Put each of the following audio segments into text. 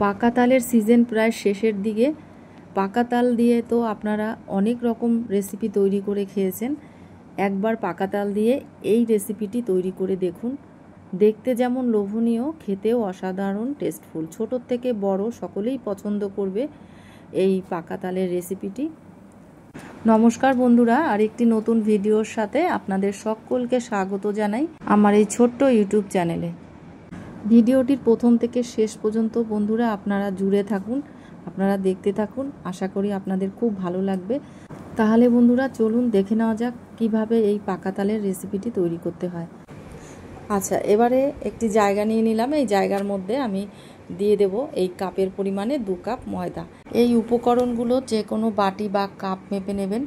পাকা তালের সিজন প্রায় শেষের দিকে। পাকা তাল দিয়ে তো আপনারা অনেক রকম রেসিপি তৈরি করে খেয়েছেন। একবার পাকা তাল দিয়ে এই রেসিপিটি তৈরি করে দেখুন। দেখতে যেমন লোভনীয়, খেতেও অসাধারণ টেস্টফুল। ছোট থেকে বড় সকলেই পছন্দ করবে এই পাকা তালের রেসিপিটি। নমস্কার বন্ধুরা, আরেকটি নতুন ভিডিওর সাথে আপনাদের সকলকে স্বাগত জানাই আমার এই ছোট্ট ইউটিউব চ্যানেলে। ভিডিওটির প্রথম থেকে শেষ পর্যন্ত বন্ধুরা আপনারা জুড়ে থাকুন, আপনারা দেখতে থাকুন। আশা করি আপনাদের খুব ভালো লাগবে। তাহলে বন্ধুরা চলুন দেখে নেওয়া যাক কিভাবে এই পাকা তালের রেসিপিটি তৈরি করতে হয়। আচ্ছা, এবারে একটি জায়গা নিয়ে নিলাম। এই জায়গার মধ্যে আমি দিয়ে দেব এই কাপের পরিমাণে 2 কাপ ময়দা। এই উপকরণগুলো যে কোনো বাটি বা কাপ মেপে নেবেন।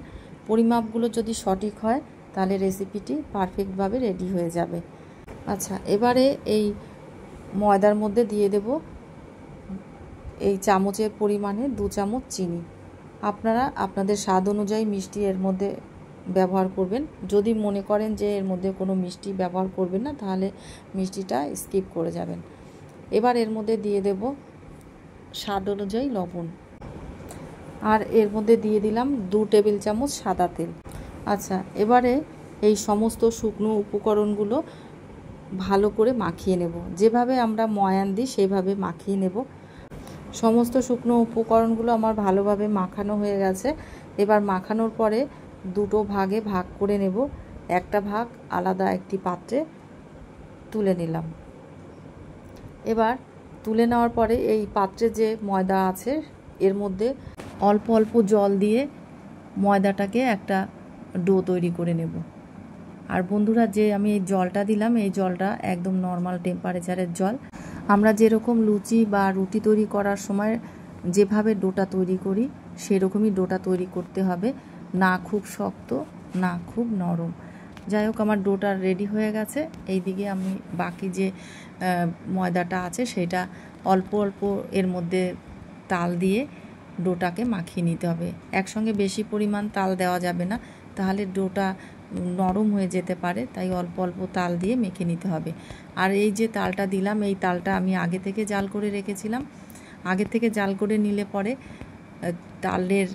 পরিমাপগুলো যদি সঠিক হয় তাহলে রেসিপিটি পারফেক্টভাবে রেডি হয়ে যাবে। আচ্ছা, এবারে এই ময়দার মধ্যে দিয়ে দেব এই চামচের পরিমাণে 2 চামচ চিনি। আপনারা আপনাদের স্বাদ অনুযায়ী মিষ্টি এর মধ্যে ব্যবহার করবেন। যদি মনে করেন যে এর মধ্যে কোনো মিষ্টি ব্যবহার করবেন না, তাহলে মিষ্টিটা স্কিপ করে যাবেন। এবার এর মধ্যে দিয়ে দেব স্বাদ অনুযায়ী লবণ, আর এর মধ্যে দিয়ে দিলাম 2 টেবিল চামচ সাদা তেল। আচ্ছা, এবারে এই সমস্ত শুকনো উপকরণগুলো ভালো করে মাখিয়ে নেব। যেভাবে আমরা ময়ান দিই সেভাবে মাখিয়ে নেব। সমস্ত শুকনো উপকরণগুলো আমার ভালোভাবে মাখানো হয়ে গেছে। এবার মাখানোর পরে 2 ভাগে ভাগ করে নেব। একটা ভাগ আলাদা একটি পাত্রে তুলে নিলাম। এবার তুলে নেওয়ার পরে এই পাত্রে যে ময়দা আছে এর মধ্যে অল্প অল্প জল দিয়ে ময়দাটাকে একটা ডো তৈরি করে নেব। আর বন্ধুরা, যে আমি এই জলটা দিলাম এই জলটা একদম নর্মাল টেম্পারেচারের জল। আমরা যেরকম লুচি বা রুটি তৈরি করার সময় যেভাবে ডোটা তৈরি করি সেরকমই ডোটা তৈরি করতে হবে, না খুব শক্ত না খুব নরম। যাই হোক, আমার ডোটা রেডি হয়ে গেছে। এইদিকে আমি বাকি যে ময়দাটা আছে সেটা অল্প অল্প এর মধ্যে তাল দিয়ে ডোটাকে মাখিয়ে নিতে হবে। একসঙ্গে বেশি পরিমাণ তাল দেওয়া যাবে না, তাহলে ডোটা নরম হয়ে যেতে পারে। তাই অল্প অল্প তাল দিয়ে মেখে নিতে হবে। আর এই যে তালটা দিলাম এই তালটা আমি আগে থেকে জাল করে রেখেছিলাম। আগে থেকে জাল করে নিলে পরে তালের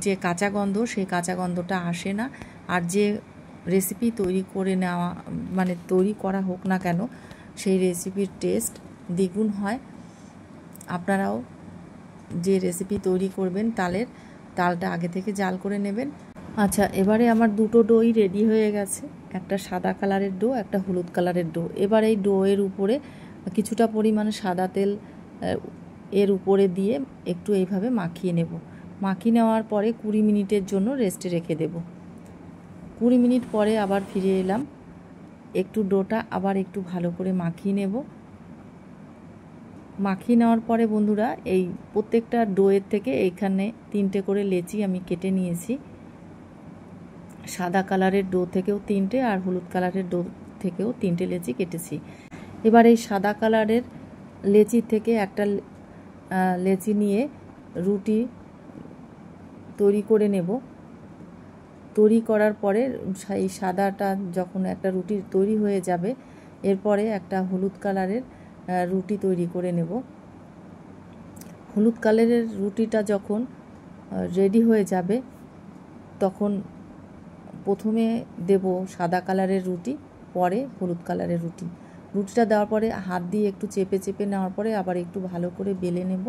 যে কাঁচা গন্ধ সেই কাঁচা গন্ধটা আসে না। আর যে রেসিপি তৈরি করে নেওয়া মানে তৈরি করা হোক না কেন সেই রেসিপির টেস্ট দ্বিগুণ হয়। আপনারাও যে রেসিপি তৈরি করবেন তালটা আগে থেকে জাল করে নেবেন। আচ্ছা, এবারে আমার 2 ডোই রেডি হয়ে গেছে। একটা সাদা কালারের ডো, একটা হলুদ কালারের ডো। এবার এই ডোয়ের উপরে কিছুটা পরিমাণে সাদা তেল এর উপরে দিয়ে একটু এইভাবে মাখিয়ে নেব। মাখিয়ে নেওয়ার পরে 20 মিনিটের জন্য রেস্টে রেখে দেব। 20 মিনিট পরে আবার ফিরে এলাম। একটু ডোটা আবার একটু ভালো করে মাখিয়ে নেব। মাখিয়ে নেওয়ার পরে বন্ধুরা, এই প্রত্যেকটা ডোয়ের থেকে এইখানে 3টে করে লেচি আমি কেটে নিয়েছি। সাদা কালারের ডো থেকেও 3টে আর হলুদ কালারের ডো থেকেও 3টে লেচি কেটেছি। এবার এই সাদা কালারের লেচি থেকে একটা লেচি নিয়ে রুটি তৈরি করে নেব। তৈরি করার পরে এই সাদাটা যখন একটা রুটি তৈরি হয়ে যাবে, এরপরে একটা হলুদ কালারের রুটি তৈরি করে নেব। হলুদ কালারের রুটিটা যখন রেডি হয়ে যাবে তখন প্রথমে দেব সাদা কালারের রুটি, পরে হলুদ কালারের রুটি। রুটিটা দেওয়ার পরে হাত দিয়ে একটু চেপে চেপে নেওয়ার পরে আবার একটু ভালো করে বেলে নেব।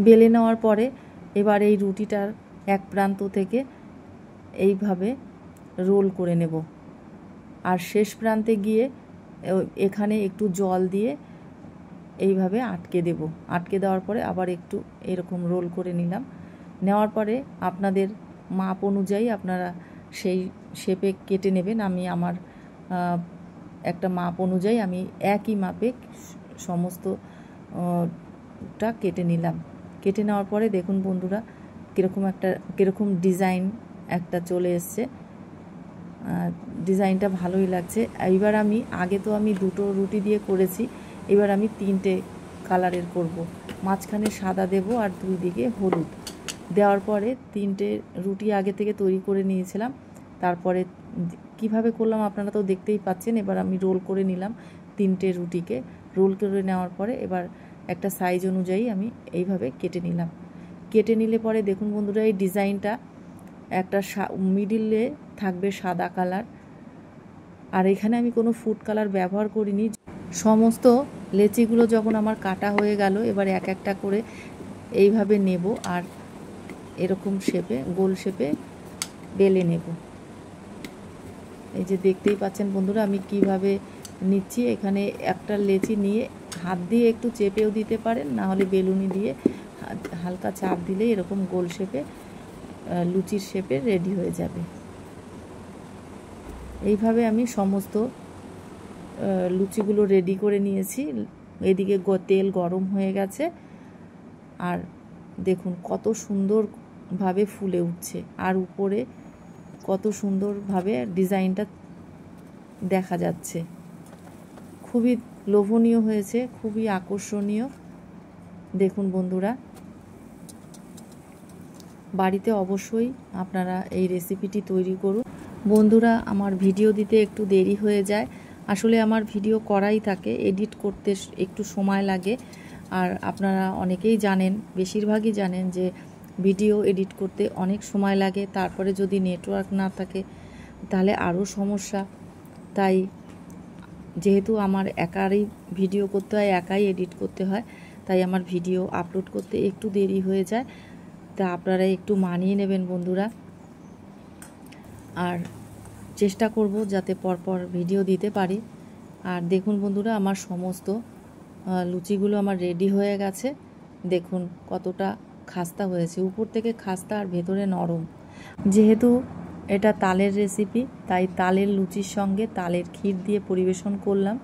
বেলে নেওয়ার পরে এবার এই রুটিটার এক প্রান্ত থেকে এইভাবে রোল করে নেব। আর শেষ প্রান্তে গিয়ে এখানে একটু জল দিয়ে এইভাবে আটকে দেব। আটকে দেওয়ার পরে আবার একটু এরকম রোল করে নিলাম। নেওয়ার পরে আপনাদের মাপ অনুযায়ী আপনারা সেই শেপে কেটে নেবেন। আমি আমার একটা মাপ অনুযায়ী আমি একই মাপে সমস্তটা কেটে নিলাম। কেটে নেওয়ার পরে দেখুন বন্ধুরা কীরকম ডিজাইন একটা চলে এসছে। ডিজাইনটা ভালোই লাগছে। এইবার আগে তো আমি 2টো রুটি দিয়ে করেছি, এবার আমি 3টে কালারের করব। মাঝখানে সাদা দেব আর 2 দিকে হলুদ দেওয়ার পরে 3টে রুটি আগে থেকে তৈরি করে নিয়েছিলাম। তারপরে কিভাবে করলাম আপনারা তো দেখতেই পাচ্ছেন। এবার আমি রোল করে নিলাম 3টে রুটিকে। রোল করে নেওয়ার পরে এবার একটা সাইজ অনুযায়ী আমি এইভাবে কেটে নিলাম। কেটে নিলে পরে দেখুন বন্ধুরা, এই ডিজাইনটা একটা মিডিলে থাকবে সাদা কালার, আর এখানে আমি কোনো ফুড কালার ব্যবহার করিনি। সমস্ত লেচিগুলো যখন আমার কাটা হয়ে গেল, এবার এক একটা করে এইভাবে নেব আর এরকম শেপে, গোল শেপে বেলে নেব। এই যে দেখতেই পাচ্ছেন বন্ধুরা আমি কিভাবে নিচ্ছি। এখানে একটা লেচি নিয়ে হাত দিয়ে একটু চেপেও দিতে পারেন, না হলে বেলুনি দিয়ে হালকা চাপ দিলে এরকম গোল শেপে, লুচির শেপে রেডি হয়ে যাবে। এইভাবে আমি সমস্ত লুচিগুলো রেডি করে নিয়েছি। এদিকে তেল গরম হয়ে গেছে, আর দেখুন কত সুন্দরভাবে ফুলে উঠছে, আর উপরে কত সুন্দরভাবে ডিজাইনটা দেখা যাচ্ছে। খুবই লোভনীয় হয়েছে, খুবই আকর্ষণীয়। দেখুন বন্ধুরা, বাড়িতে অবশ্যই আপনারা এই রেসিপিটি তৈরি করুন। বন্ধুরা, আমার ভিডিও দিতে একটু দেরি হয়ে যায়, আসলে আমার ভিডিও করাই থাকে, এডিট করতে একটু সময় লাগে। আর আপনারা অনেকেই জানেন, বেশিরভাগই জানেন যে ভিডিও এডিট করতে অনেক সময় লাগে, তারপরে যদি নেটওয়ার্ক না থাকে তাহলে আরও সমস্যা। তাই যেহেতু আমার একারই ভিডিও করতে হয়, একাই এডিট করতে হয়, তাই আমার ভিডিও আপলোড করতে একটু দেরি হয়ে যায়। তা আপনারা একটু মানিয়ে নেবেন বন্ধুরা, আর চেষ্টা করব যাতে পরপর ভিডিও দিতে পারি। আর দেখুন বন্ধুরা, আমার সমস্ত লুচিগুলো আমার রেডি হয়ে গেছে। দেখুন কতটা খাস্তা হয়েছে, উপর থেকে খাস্তা আর ভেতরে নরম। যেহেতু এটা তালের রেসিপি, তাই তালের লুচির সঙ্গে তালের ক্ষীর দিয়ে পরিবেশন করলাম।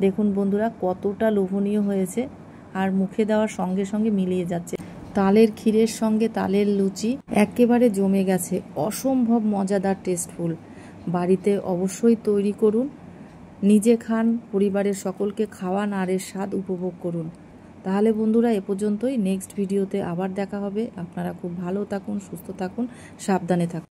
দেখুন বন্ধুরা কতটা লোভনীয় হয়েছে, আর মুখে দেওয়ার সঙ্গে সঙ্গে মিলিয়ে যাচ্ছে। তালের ক্ষীরের সঙ্গে তালের লুচি একেবারে জমে গেছে, অসম্ভব মজাদার, টেস্টফুল। বাড়িতে অবশ্যই তৈরি করুন, নিজে খান, পরিবারের সকলকে খাওয়ান, আর এর স্বাদ উপভোগ করুন। তাহলে বন্ধুরা এ পর্যন্তই, নেক্সট ভিডিওতে আবার দেখা হবে। আপনারা খুব ভালো থাকুন, সুস্থ থাকুন, সাবধানে থাকুন।